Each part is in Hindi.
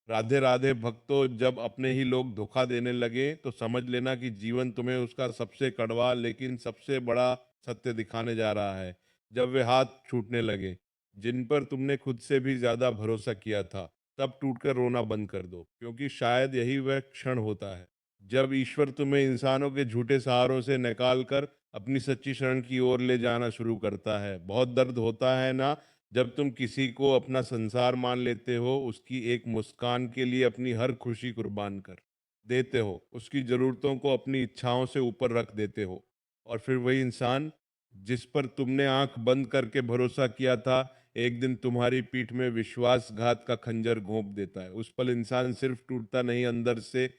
राधे राधे भक्तों, जब अपने ही लोग धोखा देने लगे तो समझ लेना कि जीवन तुम्हें उसका सबसे कड़वा लेकिन सबसे बड़ा सत्य दिखाने जा रहा है। जब वे हाथ छूटने लगे जिन पर तुमने खुद से भी ज्यादा भरोसा किया था, तब टूटकर रोना बंद कर दो, क्योंकि शायद यही वह क्षण होता है जब ईश्वर तुम्हें इंसानों के झूठे सहारों से निकाल कर अपनी सच्ची शरण की ओर ले जाना शुरू करता है। बहुत दर्द होता है ना, जब तुम किसी को अपना संसार मान लेते हो, उसकी एक मुस्कान के लिए अपनी हर खुशी कुर्बान कर देते हो, उसकी ज़रूरतों को अपनी इच्छाओं से ऊपर रख देते हो, और फिर वही इंसान जिस पर तुमने आंख बंद करके भरोसा किया था, एक दिन तुम्हारी पीठ में विश्वासघात का खंजर घोंप देता है। उस पल इंसान सिर्फ टूटता नहीं, अंदर से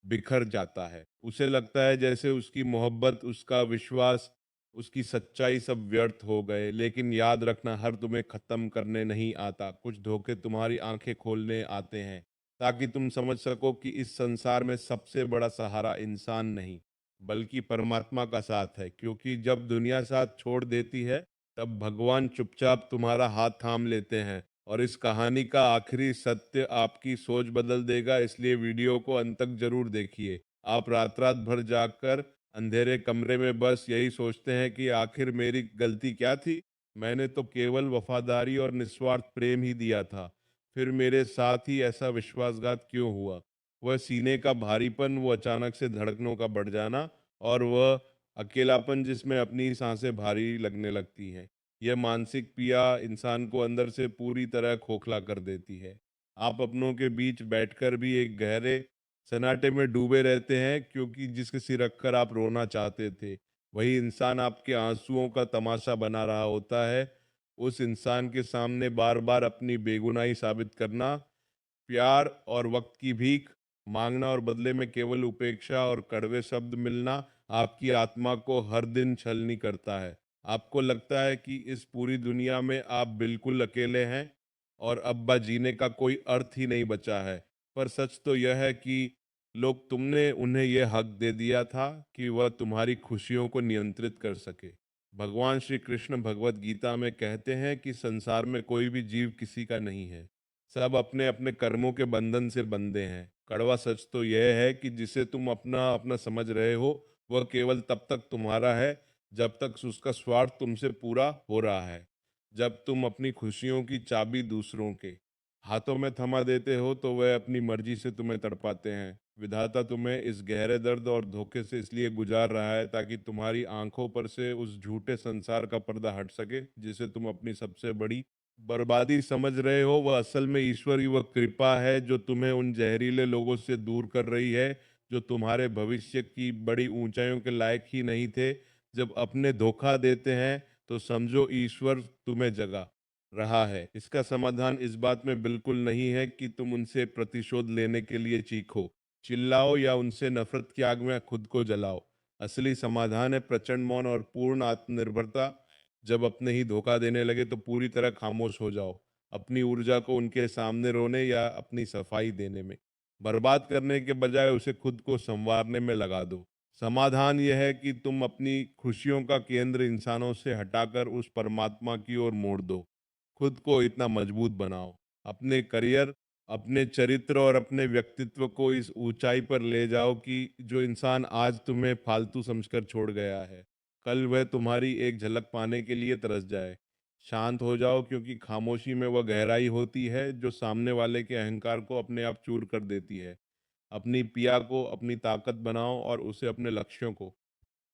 बिखर जाता है। उसे लगता है जैसे उसकी मोहब्बत, उसका विश्वास, उसकी सच्चाई सब व्यर्थ हो गए। लेकिन याद रखना, हर तुम्हें खत्म करने नहीं आता, कुछ धोखे तुम्हारी आंखें खोलने आते हैं, ताकि तुम समझ सको कि इस संसार में सबसे बड़ा सहारा इंसान नहीं बल्कि परमात्मा का साथ है। क्योंकि जब दुनिया साथ छोड़ देती है, तब भगवान चुपचाप तुम्हारा हाथ थाम लेते हैं। और इस कहानी का आखिरी सत्य आपकी सोच बदल देगा, इसलिए वीडियो को अंत तक जरूर देखिए। आप रात रात भर जागकर अंधेरे कमरे में बस यही सोचते हैं कि आखिर मेरी गलती क्या थी। मैंने तो केवल वफादारी और निस्वार्थ प्रेम ही दिया था, फिर मेरे साथ ही ऐसा विश्वासघात क्यों हुआ। वह सीने का भारीपन, वो अचानक से धड़कनों का बढ़ जाना, और वह अकेलापन जिसमें अपनी सांसें भारी लगने लगती हैं। यह मानसिक पीड़ा इंसान को अंदर से पूरी तरह खोखला कर देती है। आप अपनों के बीच बैठकर भी एक गहरे सन्नाटे में डूबे रहते हैं, क्योंकि जिसके सिर रखकर आप रोना चाहते थे, वही इंसान आपके आंसुओं का तमाशा बना रहा होता है। उस इंसान के सामने बार बार अपनी बेगुनाही साबित करना, प्यार और वक्त की भीख मांगना, और बदले में केवल उपेक्षा और कड़वे शब्द मिलना, आपकी आत्मा को हर दिन छलनी करता है। आपको लगता है कि इस पूरी दुनिया में आप बिल्कुल अकेले हैं और अब जीने का कोई अर्थ ही नहीं बचा है। पर सच तो यह है कि लोग तुमने उन्हें यह हक दे दिया था कि वह तुम्हारी खुशियों को नियंत्रित कर सके। भगवान श्री कृष्ण भगवत गीता में कहते हैं कि संसार में कोई भी जीव किसी का नहीं है, सब अपने अपने कर्मों के बंधन से बंधे हैं। कड़वा सच तो यह है कि जिसे तुम अपना अपना समझ रहे हो, वह केवल तब तक तुम्हारा है जब तक उसका स्वार्थ तुमसे पूरा हो रहा है। जब तुम अपनी खुशियों की चाबी दूसरों के हाथों में थमा देते हो, तो वह अपनी मर्जी से तुम्हें तड़पाते हैं। विधाता तुम्हें इस गहरे दर्द और धोखे से इसलिए गुजार रहा है, ताकि तुम्हारी आंखों पर से उस झूठे संसार का पर्दा हट सके जिसे तुम अपनी सबसे बड़ी बर्बादी समझ रहे हो। वह असल में ईश्वर की वह कृपा है जो तुम्हें उन जहरीले लोगों से दूर कर रही है, जो तुम्हारे भविष्य की बड़ी ऊंचाइयों के लायक ही नहीं थे। जब अपने धोखा देते हैं, तो समझो ईश्वर तुम्हें जगा रहा है। इसका समाधान इस बात में बिल्कुल नहीं है कि तुम उनसे प्रतिशोध लेने के लिए चीखो, चिल्लाओ या उनसे नफरत की आग में खुद को जलाओ। असली समाधान है प्रचंड मौन और पूर्ण आत्मनिर्भरता। जब अपने ही धोखा देने लगे तो पूरी तरह खामोश हो जाओ, अपनी ऊर्जा को उनके सामने रोने या अपनी सफाई देने में बर्बाद करने के बजाय उसे खुद को संवारने में लगा दो। समाधान यह है कि तुम अपनी खुशियों का केंद्र इंसानों से हटाकर उस परमात्मा की ओर मोड़ दो। खुद को इतना मजबूत बनाओ, अपने करियर, अपने चरित्र और अपने व्यक्तित्व को इस ऊंचाई पर ले जाओ कि जो इंसान आज तुम्हें फालतू समझकर छोड़ गया है, कल वह तुम्हारी एक झलक पाने के लिए तरस जाए। शांत हो जाओ, क्योंकि खामोशी में वह गहराई होती है जो सामने वाले के अहंकार को अपने आप चूर कर देती है। अपनी पिया को अपनी ताकत बनाओ और उसे अपने लक्ष्यों को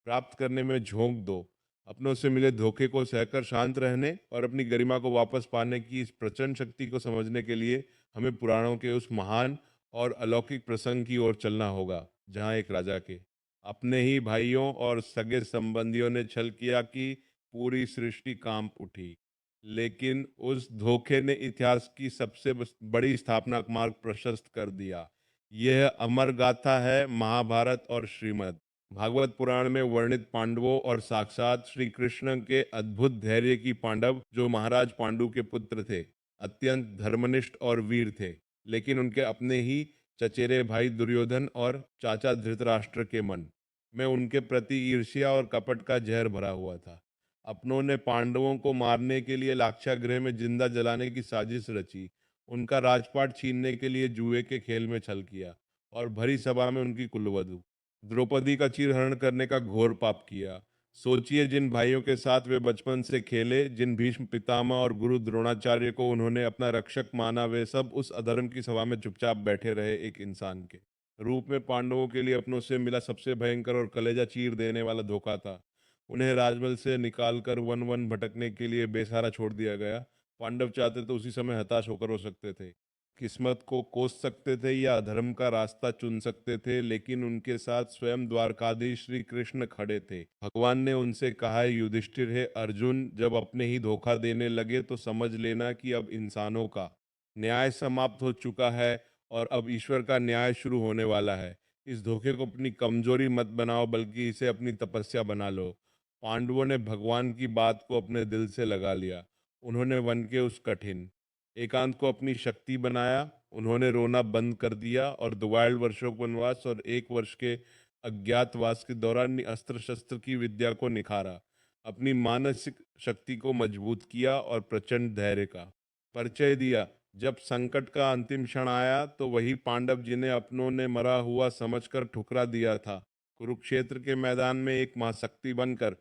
प्राप्त करने में झोंक दो। अपनों से मिले धोखे को सहकर शांत रहने और अपनी गरिमा को वापस पाने की इस प्रचंड शक्ति को समझने के लिए हमें पुराणों के उस महान और अलौकिक प्रसंग की ओर चलना होगा, जहाँ एक राजा के अपने ही भाइयों और सगे संबंधियों ने छल किया कि पूरी सृष्टि कांप उठी। लेकिन उस धोखे ने इतिहास की सबसे बड़ी स्थापना मार्ग प्रशस्त कर दिया। यह अमर गाथा है महाभारत और श्रीमद् भागवत पुराण में वर्णित पांडवों और साक्षात श्री कृष्ण के अद्भुत धैर्य की पांडव, जो महाराज पांडु के पुत्र थे, अत्यंत धर्मनिष्ठ और वीर थे। लेकिन उनके अपने ही चचेरे भाई दुर्योधन और चाचा धृतराष्ट्र के मन में उनके प्रति ईर्ष्या और कपट का जहर भरा हुआ था। अपनों ने पांडवों को मारने के लिए लाक्षागृह में जिंदा जलाने की साजिश रची, उनका राजपाट छीनने के लिए जुए के खेल में छल किया और भरी सभा में उनकी कुलवधु द्रौपदी का चीरहरण करने का घोर पाप किया। सोचिए, जिन भाइयों के साथ वे बचपन से खेले, जिन भीष्म पितामह और गुरु द्रोणाचार्य को उन्होंने अपना रक्षक माना, वे सब उस अधर्म की सभा में चुपचाप बैठे रहे एक इंसान के रूप में। पांडवों के लिए अपनों से मिला सबसे भयंकर और कलेजा चीर देने वाला धोखा था। उन्हें राजमहल से निकालकर वन वन भटकने के लिए बेसहारा छोड़ दिया गया। पांडव चाहते तो उसी समय हताश होकर हो सकते थे, किस्मत को कोस सकते थे या अधर्म का रास्ता चुन सकते थे, लेकिन उनके साथ स्वयं द्वारकाधीश श्री कृष्ण खड़े थे। भगवान ने उनसे कहा है, युधिष्ठिर है अर्जुन, जब अपने ही धोखा देने लगे तो समझ लेना कि अब इंसानों का न्याय समाप्त हो चुका है और अब ईश्वर का न्याय शुरू होने वाला है। इस धोखे को अपनी कमजोरी मत बनाओ, बल्कि इसे अपनी तपस्या बना लो। पांडवों ने भगवान की बात को अपने दिल से लगा लिया। उन्होंने वन के उस कठिन एकांत को अपनी शक्ति बनाया। उन्होंने रोना बंद कर दिया और 2 वर्षों का वनवास और 1 वर्ष के अज्ञातवास के दौरान अस्त्र शस्त्र की विद्या को निखारा, अपनी मानसिक शक्ति को मजबूत किया और प्रचंड धैर्य का परिचय दिया। जब संकट का अंतिम क्षण आया तो वही पांडव जिन्हें अपनों ने मरा हुआ समझकर ठुकरा दिया था, कुरुक्षेत्र के मैदान में एक महाशक्ति बनकर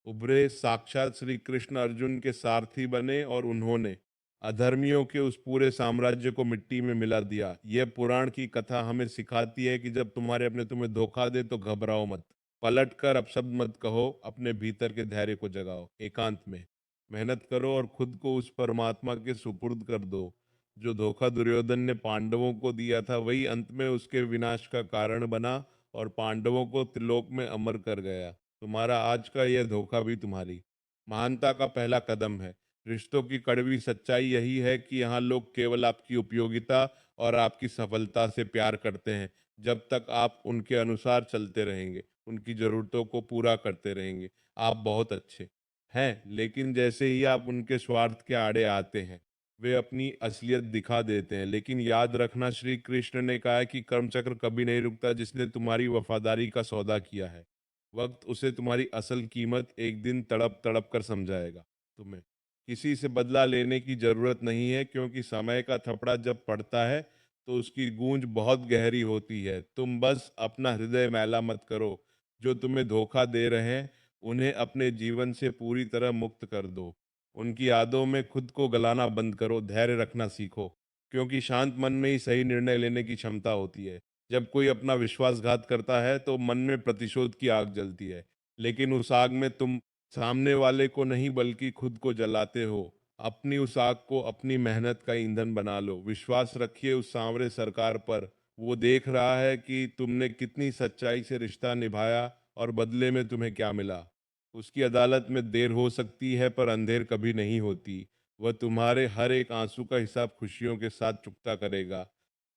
उभरे। साक्षात श्री कृष्ण अर्जुन के सारथी बने और उन्होंने अधर्मियों के उस पूरे साम्राज्य को मिट्टी में मिला दिया। यह पुराण की कथा हमें सिखाती है कि जब तुम्हारे अपने तुम्हें धोखा दे तो घबराओ मत, पलट कर अपशब्द मत कहो, अपने भीतर के धैर्य को जगाओ, एकांत में मेहनत करो और खुद को उस परमात्मा के सुपुर्द कर दो। जो धोखा दुर्योधन ने पांडवों को दिया था, वही अंत में उसके विनाश का कारण बना और पांडवों को त्रिलोक में अमर कर गया। तुम्हारा आज का यह धोखा भी तुम्हारी महानता का पहला कदम है। रिश्तों की कड़वी सच्चाई यही है कि यहाँ लोग केवल आपकी उपयोगिता और आपकी सफलता से प्यार करते हैं। जब तक आप उनके अनुसार चलते रहेंगे, उनकी जरूरतों को पूरा करते रहेंगे, आप बहुत अच्छे हैं। लेकिन जैसे ही आप उनके स्वार्थ के आड़े आते हैं, वे अपनी असलियत दिखा देते हैं। लेकिन याद रखना, श्री कृष्ण ने कहा है कि कर्मचक्र कभी नहीं रुकता। जिसने तुम्हारी वफादारी का सौदा किया है, वक्त उसे तुम्हारी असल कीमत एक दिन तड़प तड़प कर समझाएगा। तुम्हें किसी से बदला लेने की जरूरत नहीं है, क्योंकि समय का थपड़ा जब पड़ता है तो उसकी गूंज बहुत गहरी होती है। तुम बस अपना हृदय मैला मत करो। जो तुम्हें धोखा दे रहे हैं, उन्हें अपने जीवन से पूरी तरह मुक्त कर दो। उनकी यादों में खुद को गलाना बंद करो, धैर्य रखना सीखो, क्योंकि शांत मन में ही सही निर्णय लेने की क्षमता होती है। जब कोई अपना विश्वासघात करता है तो मन में प्रतिशोध की आग जलती है, लेकिन उस आग में तुम सामने वाले को नहीं बल्कि खुद को जलाते हो। अपनी उस आग को अपनी मेहनत का ईंधन बना लो। विश्वास रखिए उस सांवरे सरकार पर। वो देख रहा है कि तुमने कितनी सच्चाई से रिश्ता निभाया और बदले में तुम्हें क्या मिला। उसकी अदालत में देर हो सकती है, पर अंधेर कभी नहीं होती। वह तुम्हारे हर एक आंसू का हिसाब खुशियों के साथ चुकता करेगा।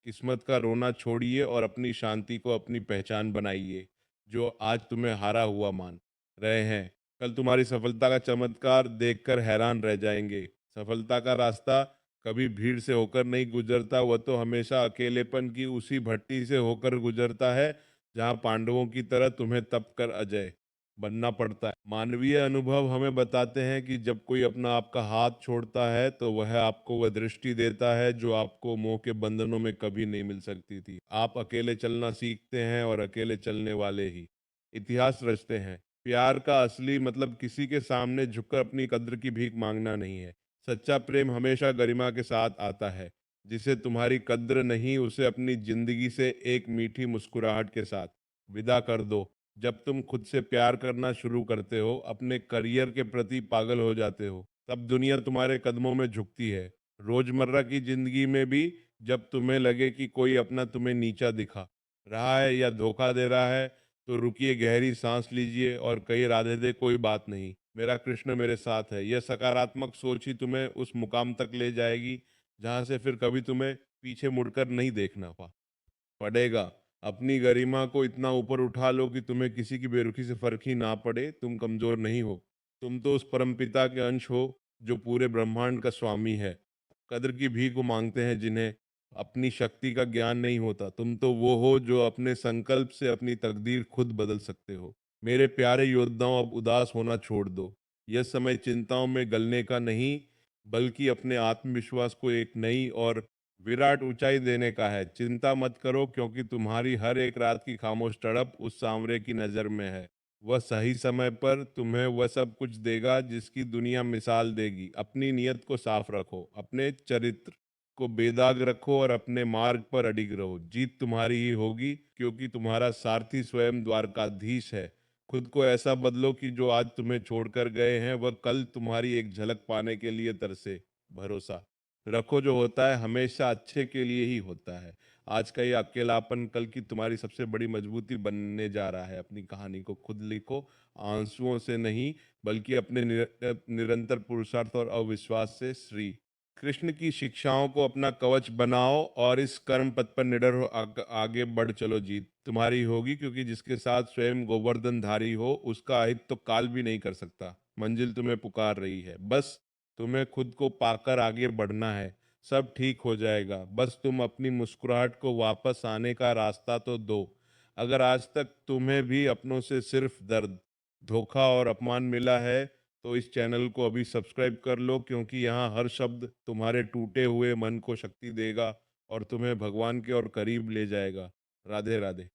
किस्मत का रोना छोड़िए और अपनी शांति को अपनी पहचान बनाइए। जो आज तुम्हें हारा हुआ मान रहे हैं, कल तुम्हारी सफलता का चमत्कार देखकर हैरान रह जाएंगे। सफलता का रास्ता कभी भीड़ से होकर नहीं गुजरता, वह तो हमेशा अकेलेपन की उसी भट्टी से होकर गुजरता है जहां पांडवों की तरह तुम्हें तप कर अजय बनना पड़ता है। मानवीय अनुभव हमें बताते हैं कि जब कोई अपना आपका हाथ छोड़ता है तो वह आपको वह दृष्टि देता है जो आपको मोह के बंधनों में कभी नहीं मिल सकती थी। आप अकेले चलना सीखते हैं और अकेले चलने वाले ही इतिहास रचते हैं। प्यार का असली मतलब किसी के सामने झुककर अपनी कद्र की भीख मांगना नहीं है। सच्चा प्रेम हमेशा गरिमा के साथ आता है। जिसे तुम्हारी कद्र नहीं, उसे अपनी जिंदगी से एक मीठी मुस्कुराहट के साथ विदा कर दो। जब तुम खुद से प्यार करना शुरू करते हो, अपने करियर के प्रति पागल हो जाते हो, तब दुनिया तुम्हारे कदमों में झुकती है। रोजमर्रा की जिंदगी में भी जब तुम्हें लगे कि कोई अपना तुम्हें नीचा दिखा रहा है या धोखा दे रहा है, तो रुकिए, गहरी सांस लीजिए और कहिए, राधे दे, कोई बात नहीं, मेरा कृष्ण मेरे साथ है। यह सकारात्मक सोच ही तुम्हें उस मुकाम तक ले जाएगी जहां से फिर कभी तुम्हें पीछे मुड़कर नहीं देखना पड़ेगा। अपनी गरिमा को इतना ऊपर उठा लो कि तुम्हें किसी की बेरुखी से फर्क ही ना पड़े। तुम कमजोर नहीं हो, तुम तो उस परमपिता के अंश हो जो पूरे ब्रह्मांड का स्वामी है। कद्र की भीख वो मांगते हैं जिन्हें अपनी शक्ति का ज्ञान नहीं होता। तुम तो वो हो जो अपने संकल्प से अपनी तकदीर खुद बदल सकते हो। मेरे प्यारे योद्धाओं, अब उदास होना छोड़ दो। यह समय चिंताओं में गलने का नहीं, बल्कि अपने आत्मविश्वास को एक नई और विराट ऊंचाई देने का है। चिंता मत करो, क्योंकि तुम्हारी हर एक रात की खामोश तड़प उस सांवरे की नज़र में है। वह सही समय पर तुम्हें वह सब कुछ देगा जिसकी दुनिया मिसाल देगी। अपनी नीयत को साफ रखो, अपने चरित्र को बेदाग रखो और अपने मार्ग पर अडिग रहो। जीत तुम्हारी ही होगी, क्योंकि तुम्हारा सारथी स्वयं द्वारकाधीश है। खुद को ऐसा बदलो कि जो आज तुम्हें छोड़कर गए हैं वह कल तुम्हारी एक झलक पाने के लिए तरसे। भरोसा रखो, जो होता है हमेशा अच्छे के लिए ही होता है। आज का ये अकेलापन कल की तुम्हारी सबसे बड़ी मजबूती बनने जा रहा है। अपनी कहानी को खुद लिखो, आंसुओं से नहीं, बल्कि अपने निरंतर पुरुषार्थ और अविश्वास से। श्री कृष्ण की शिक्षाओं को अपना कवच बनाओ और इस कर्म पथ पर निडर हो आगे बढ़ चलो। जीत तुम्हारी होगी, क्योंकि जिसके साथ स्वयं गोवर्धन धारी हो उसका अहित तो काल भी नहीं कर सकता। मंजिल तुम्हें पुकार रही है, बस तुम्हें खुद को पाकर आगे बढ़ना है। सब ठीक हो जाएगा, बस तुम अपनी मुस्कुराहट को वापस आने का रास्ता तो दो। अगर आज तक तुम्हें भी अपनों से सिर्फ दर्द, धोखा और अपमान मिला है, तो इस चैनल को अभी सब्सक्राइब कर लो, क्योंकि यहाँ हर शब्द तुम्हारे टूटे हुए मन को शक्ति देगा और तुम्हें भगवान के और करीब ले जाएगा। राधे राधे।